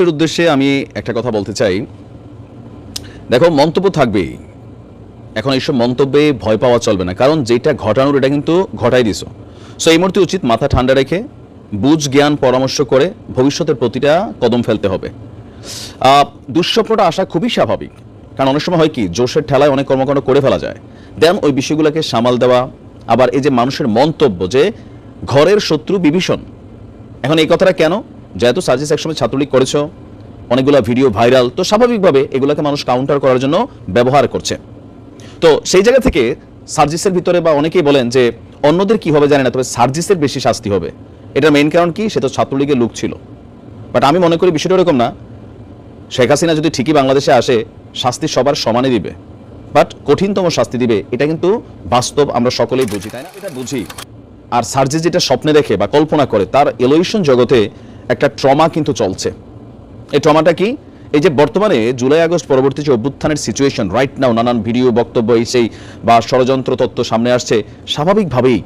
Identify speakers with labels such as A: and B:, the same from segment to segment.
A: এর উদ্দেশ্যে আমি একটা কথা বলতে চাই। দেখো, মন্তব্য থাকবেই। এখন এইসব মন্তব্যে ভয় পাওয়া চলবে না, কারণ যেটা ঘটানোর এটা কিন্তু ঘটাই দিছো। সো এই মুহূর্তে উচিত মাথা ঠান্ডা রেখে বুঝ জ্ঞান পরামর্শ করে ভবিষ্যতের প্রতিটা কদম ফেলতে হবে। দুঃস্বপ্নটা আসা খুবই স্বাভাবিক, কারণ অনেক সময় হয় কি, জোশের ঠেলায় অনেক কর্মকাণ্ড করে ফেলা যায়। দেন ওই বিষয়গুলোকে সামাল দেওয়া। আবার এই যে মানুষের মন্তব্য যে ঘরের শত্রু বিভীষণ, এখন এই কথাটা কেন? যেহেতু সার্জিস একসময় ছাত্রলীগ করেছো, অনেকগুলো ভিডিও ভাইরাল, তো স্বাভাবিকভাবে এগুলোকে মানুষ কাউন্টার করার জন্য ব্যবহার করছে। তো সেই জায়গা থেকে সার্জিসের ভিতরে বা অনেকেই বলেন যে অন্যদের কি হবে জানি না, তবে সার্জিসের বেশি শাস্তি হবে। এটার মেইন কারণ কি? সে তো ছাত্রলীগের লোক ছিল। বাট আমি মনে করি বিষয়টা এরকম না। শেখ হাসিনা যদি ঠিকই বাংলাদেশে আসে, শাস্তি সবার সমানে দিবে, বাট কঠিনতম শাস্তি দিবে। এটা কিন্তু বাস্তব, আমরা সকলেই বুঝি, তাই না? এটা বুঝি। আর সার্জিস যেটা স্বপ্নে দেখে বা কল্পনা করে, তার এলোয়েশন জগতে একটা ট্রমা কিন্তু চলছে। এই ট্রমাটা কি? এই যে বর্তমানে জুলাই আগস্ট পরবর্তী যে অভ্যুত্থানের সিচুয়েশন রাইট নাও, নানান ভিডিও বক্তব্য এই সেই বা ষড়যন্ত্র তত্ত্ব সামনে আসছে, স্বাভাবিকভাবেই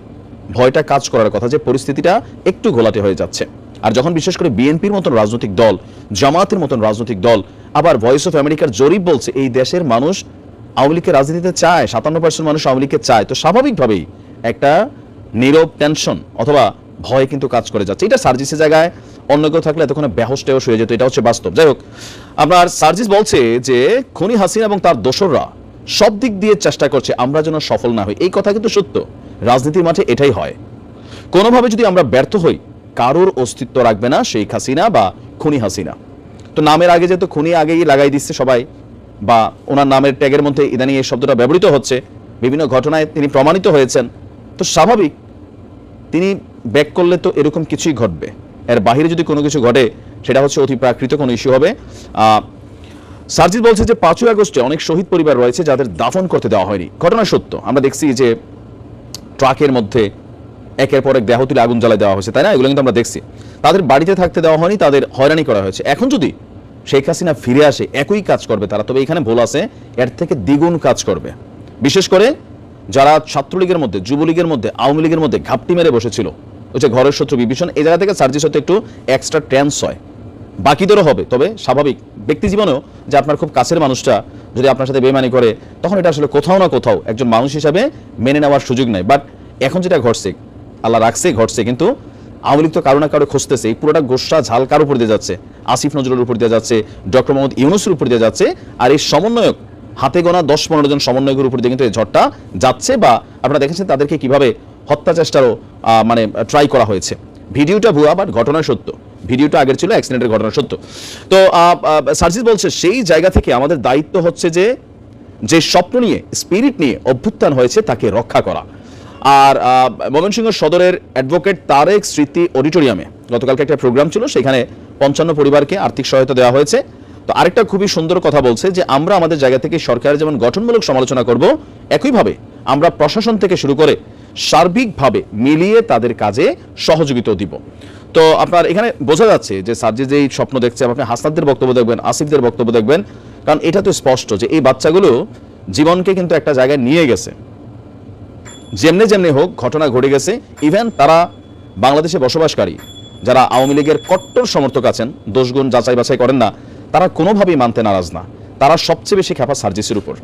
A: ভয়টা কাজ করার কথা যে পরিস্থিতিটা একটু ঘোলাটে হয়ে যাচ্ছে। আর যখন বিশেষ করে বিএনপির মতন রাজনৈতিক দল, জামাতের মতন রাজনৈতিক দল, আবার ভয়েস অফ আমেরিকার জরিপ বলছে এই দেশের মানুষ আওয়ামী লীগকে রাজনীতিতে চায়, 57% মানুষ আওয়ামী লীগকে চায়, তো স্বাভাবিকভাবেই একটা নীরব টেনশন অথবা ভয় কিন্তু কাজ করে যাচ্ছে। এটা সার্জিসের জায়গায় অন্য কেউ থাকলে এতক্ষণে বেহোশ টেহোশ হয়ে যেত, এটা হচ্ছে বাস্তব। যাই হোক, আপনার সার্জিস বলছে যে খুনি হাসিনা এবং তার দোসররা সব দিক দিয়ে চেষ্টা করছে আমরা যেন সফল না হই। এই কথা কিন্তু সত্য, রাজনীতির মাঠে এটাই হয়। কোনোভাবে যদি আমরা ব্যর্থ হই, কারোর অস্তিত্ব রাখবে না শেখ হাসিনা বা খুনি হাসিনা। তো নামের আগে যেহেতু খুনি আগেই লাগাই দিচ্ছে সবাই, বা ওনার নামের ট্যাগের মধ্যে ইদানিং এই শব্দটা ব্যবহৃত হচ্ছে, বিভিন্ন ঘটনায় তিনি প্রমাণিত হয়েছেন, তো স্বাভাবিক তিনি ব্যাক করলে তো এরকম কিছুই ঘটবে। এর বাহিরে যদি কোনো কিছু ঘটে, সেটা হচ্ছে অতি প্রাকৃত কোনো ইস্যু হবে। সার্জিস বলছে যে 5ই আগস্টে অনেক শহীদ পরিবার রয়েছে যাদের দাফন করতে দেওয়া হয়নি। ঘটনা সত্য, আমরা দেখছি যে ট্রাকের মধ্যে একের পর এক দেহ তুলে আগুন জ্বালায় দেওয়া হয়েছে, তাই না? এগুলো কিন্তু আমরা দেখছি। তাদের বাড়িতে থাকতে দেওয়া হয়নি, তাদের হয়রানি করা হয়েছে। এখন যদি শেখ হাসিনা ফিরে আসে, একই কাজ করবে তারা, তবে এখানে ভুল আছে, এর থেকে দ্বিগুণ কাজ করবে। বিশেষ করে যারা ছাত্রলীগের মধ্যে, যুবলীগের মধ্যে, আওয়ামী লীগের মধ্যে ঘাপটি মেরে বসেছিল, ওই যে ঘরের শত্রু বিভীষণ, এই জায়গা থেকে সার্জিস হতে একটু এক্সট্রা টেন্স হয়। বাকিদেরও হবে, তবে স্বাভাবিক ব্যক্তি জীবনেও যে আপনার খুব কাছের মানুষটা যদি আপনার সাথে বেইমানি করে, তখন এটা আসলে কোথাও না কোথাও একজন মানুষ হিসাবে মেনে নেওয়ার সুযোগ নাই। বাট এখন যেটা ঘটছে, আল্লাহ রাখছে ঘটছে, কিন্তু আওয়ামী লীগ তো কারো না কারো খুঁজতেছে। এই পুরোটা গোসা ঝাল কার উপর দিয়ে যাচ্ছে? আসিফ নজরুলের উপর দিয়ে যাচ্ছে, ডক্টর মোহাম্মদ ইউনূসের উপর দিয়ে যাচ্ছে। আর এই সমন্বয়ক, হাতে গোনা 10-15 জন সমন্বয়কের উপর দিয়ে কিন্তু এই ঝড়টা যাচ্ছে। বা আপনারা দেখেছেন তাদেরকে কিভাবে হত্যা চেষ্টারও মানে ট্রাই করা হয়েছে। ভিডিওটা ভুয়া, বাট ঘটনা সত্য। ভিডিওটা আগের ছিল, অ্যাক্সিডেন্টের ঘটনা সত্য। তো সার্জিস বলছে সেই জায়গা থেকে আমাদের দায়িত্ব হচ্ছে যে স্বপ্ন নিয়ে, স্পিরিট নিয়ে অভ্যুত্থান হয়েছে তাকে রক্ষা করা। আর ময়মনসিংহ সদরের অ্যাডভোকেট তারেক স্মৃতি অডিটোরিয়ামে গতকালকে একটা প্রোগ্রাম ছিল, সেখানে 55 পরিবারকে আর্থিক সহায়তা দেওয়া হয়েছে। তো আরেকটা খুবই সুন্দর কথা বলছে যে আমরা আমাদের জায়গা থেকে সরকারের যেমন গঠনমূলক সমালোচনা করব, একইভাবে আমরা প্রশাসন থেকে শুরু করে সার্বিকভাবে মিলিয়ে তাদের কাজে সহযোগিতা দিব। তো আপনার এখানে বোঝা যাচ্ছে যে সার্জিস যেই স্বপ্ন দেখছে, আপনি হাসনাতদের বক্তব্য দেখবেন, আসিফদের বক্তব্য দেখবেন, কারণ এটা তো স্পষ্ট যে এই বাচ্চাগুলো জীবনকে কিন্তু একটা জায়গায় নিয়ে গেছে। যেমনি যেমনি হোক ঘটনা ঘটে গেছে। ইভেন তারা বাংলাদেশে বসবাসকারী যারা আওয়ামী লীগের কট্টর সমর্থক আছেন, দোষগুণ যাচাই বাছাই করেন না, তারা কোনোভাবেই মানতে নারাজ না। তারা সবচেয়ে বেশি খেপা সার্জিসের উপর,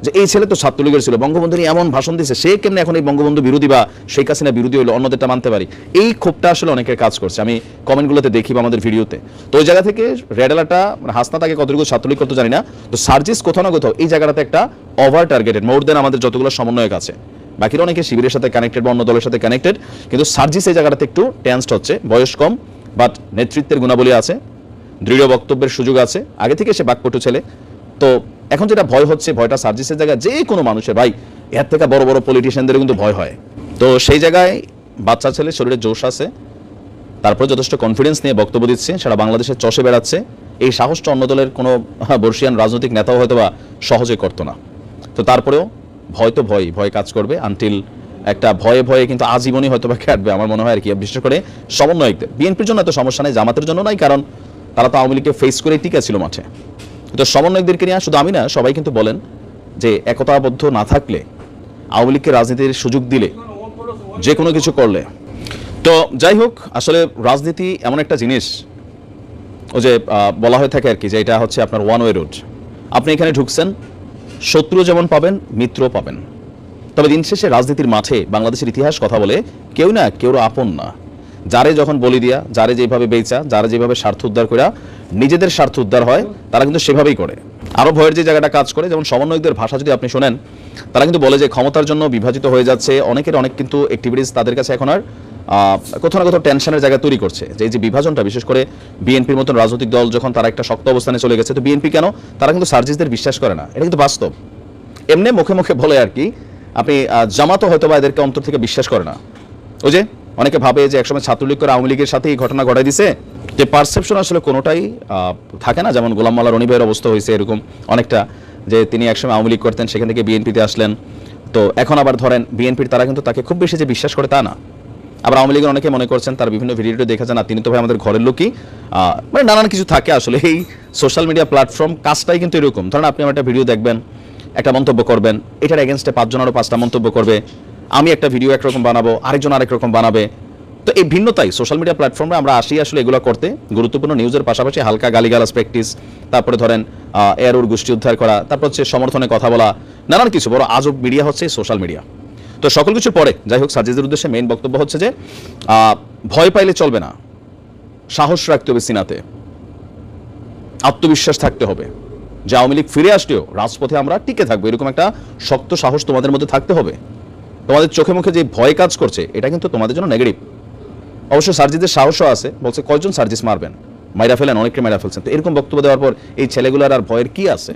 A: যে এই ছেলে তো ছাত্রলীগের ছিল, বঙ্গবন্ধু নিয়ে এমন ভাষণ দিয়েছে, সে কেমনে এখন এই বঙ্গবন্ধু বিরোধী বা শেখ হাসিনা বিরোধী হলো, অন্যদেরটা মানতে পারি। এই ক্ষোভটা আসলে অনেকের কাজ করছে, আমি কমেন্টগুলোতে দেখি বা আমাদের ভিডিওতে। তো ওই জায়গা থেকে রেড অ্যালার্টটা, মানে হাসনা তাকে কতটুকু ছাত্রলীগ করতে জানি না, তো সার্জিস কোথাও না কোথাও এই জায়গাটাতে একটা ওভার টার্গেটেড, মোর দেন আমাদের যতগুলো সমন্বয়ক আছে। বাকিরা অনেকে শিবিরের সাথে কানেক্টেড বা অন্য দলের সাথে কানেক্টেড, কিন্তু সার্জিস এই জায়গাটাতে একটু টেন্সড হচ্ছে। বয়স কম, বাট নেতৃত্বের গুণাবলী আছে, দৃঢ় বক্তব্যের সুযোগ আছে, আগে থেকে সে বাকপটু ছেলে। তো এখন যেটা ভয় হচ্ছে, ভয়টা সার্জিসের জায়গায় যে কোনো মানুষের, ভাই এর থেকে বড় বড় পলিটিশিয়ানদের কিন্তু ভয় হয়। তো সেই জায়গায় বাচ্চা ছেলে, শরীরে জোশ আছে, তারপরে যথেষ্ট কনফিডেন্স নিয়ে বক্তব্য দিচ্ছে, সারা বাংলাদেশে চষে বেড়াচ্ছে। এই সাহসটা অন্য দলের কোনো বর্ষিয়ান রাজনৈতিক নেতাও হয়তো বা সহজে করতো না। তো তারপরেও ভয় তো ভয় কাজ করবে, আনটিল একটা ভয়ে ভয়ে কিন্তু আজীবনই হয়তো বা কাটবে আমার মনে হয় আর কি। বিশেষ করে সমন্বয়কদের, বিএনপির জন্য এত সমস্যা নেই, জামাতের জন্য নাই, কারণ তারা তো আওয়ামী লীগকে ফেস করে টিকা ছিল মাঠে। তো সমন্বয়কদেরকে নিয়ে শুধু আমি না, সবাই কিন্তু বলেন যে একতাবদ্ধ না থাকলে, আওয়ামী লীগকে রাজনীতির সুযোগ দিলে, যে কোনো কিছু করলে। তো যাই হোক, আসলে রাজনীতি এমন একটা জিনিস ওই যে বলা হয়ে থাকে আর কি যে এটা হচ্ছে আপনার ওয়ান ওয়ে রোড। আপনি এখানে ঢুকছেন, শত্রু যেমন পাবেন মিত্র পাবেন। তবে দিন শেষে রাজনীতির মাঠে বাংলাদেশের ইতিহাস কথা বলে কেউ না কেউ আপন না। যারে যখন বলি দিয়া, যারে যেভাবে বেচা, যারা যেভাবে স্বার্থ উদ্ধার করা নিজেদের স্বার্থ উদ্ধার হয়, তারা কিন্তু সেভাবেই করে। আরো ভয়ের যে জায়গাটা কাজ করে, যেমন সমন্বয়কদের ভাষা যদি আপনি শোনেন, তারা কিন্তু বলে যে ক্ষমতার জন্য বিভাজিত হয়ে যাচ্ছে, অনেকের অনেক কিন্তু অ্যাক্টিভিটিস তাদের কাছে এখন আর কোথাও না কোথাও টেনশনের জায়গা তৈরি করছে। যে এই যে বিভাজনটা, বিশেষ করে বিএনপির মতন রাজনৈতিক দল যখন তারা একটা শক্ত অবস্থানে চলে গেছে, তো বিএনপি কেন, তারা কিন্তু সার্জিসদের বিশ্বাস করে না, এটা কিন্তু বাস্তব। এমনি মুখে মুখে বলে আর কি, আপনি জামাতও হয়তো বা এদেরকে অন্তর থেকে বিশ্বাস করে না। ওই যে অনেকে ভাবে যে একসময় ছাত্রলীগ করে আওয়ামী লীগের সাথে এই ঘটনা ঘটাই দিছে, যে পারসেপশন আসলে কোনোটাই থাকে না। যেমন গোলাম মাওলা রনি ভাইয়ের অবস্থা হয়েছে এরকম অনেকটা, যে তিনি একসময় আওয়ামী লীগ করতেন, সেখান থেকে বিএনপিতে আসলেন, তো এখন আবার ধরেন বিএনপির তারা কিন্তু তাকে খুব বেশি যে বিশ্বাস করে তা না। আবার আওয়ামী লীগের অনেকে মনে করছেন, তার বিভিন্ন ভিডিওতে দেখা যায় না, তিনি তো ভাই আমাদের ঘরের লোকই, মানে নানান কিছু থাকে। আসলে এই সোশ্যাল মিডিয়া প্ল্যাটফর্ম কাজটাই কিন্তু এরকম। ধরেন আপনি আমার একটা ভিডিও দেখবেন, একটা মন্তব্য করবেন, এটার এগেনস্টে 5 জন আরও 5টা মন্তব্য করবে, আমি একটা ভিডিও একরকম বানাবো, আরেকজন আরেক রকম বানাবে। তো এই ভিন্নতাই সোশ্যাল মিডিয়া প্ল্যাটফর্মে আমরা আসি আসলে এগুলো করতে, গুরুত্বপূর্ণ নিউজের পাশাপাশি হালকা গালিগালাজ প্র্যাকটিস, তারপরে ধরেন এয়ারোর গোষ্ঠী উদ্ধার করা, তারপর হচ্ছে সমর্থনে কথা বলা, নানান কিছু। বড় আজব মিডিয়া হচ্ছে সোশ্যাল মিডিয়া। তো সকল কিছুর পরে যাই হোক, সার্জিসের উদ্দেশ্যে মেইন বক্তব্য হচ্ছে যে ভয় পাইলে চলবে না, সাহস রাখতে হবে সিনাতে, আত্মবিশ্বাস থাকতে হবে যে আওয়ামী লীগ ফিরে আসলেও রাজপথে আমরা টিকে থাকবো, এরকম একটা শক্ত সাহস তোমাদের মধ্যে থাকতে হবে। তোমাদের চোখে মুখে যে ভয় কাজ করছে, এটা কিন্তু তোমাদের জন্য নেগেটিভ। অবশ্য সার্জিসের সাহসও আছে, বলছে কয়জন সার্জিস মারবেন, মাইরা ফেলেন, অনেককে মাইরা ফেলছেন। তো এরকম বক্তব্য দেওয়ার পর এই ছেলেগুলোর আর ভয়ের কি আছে?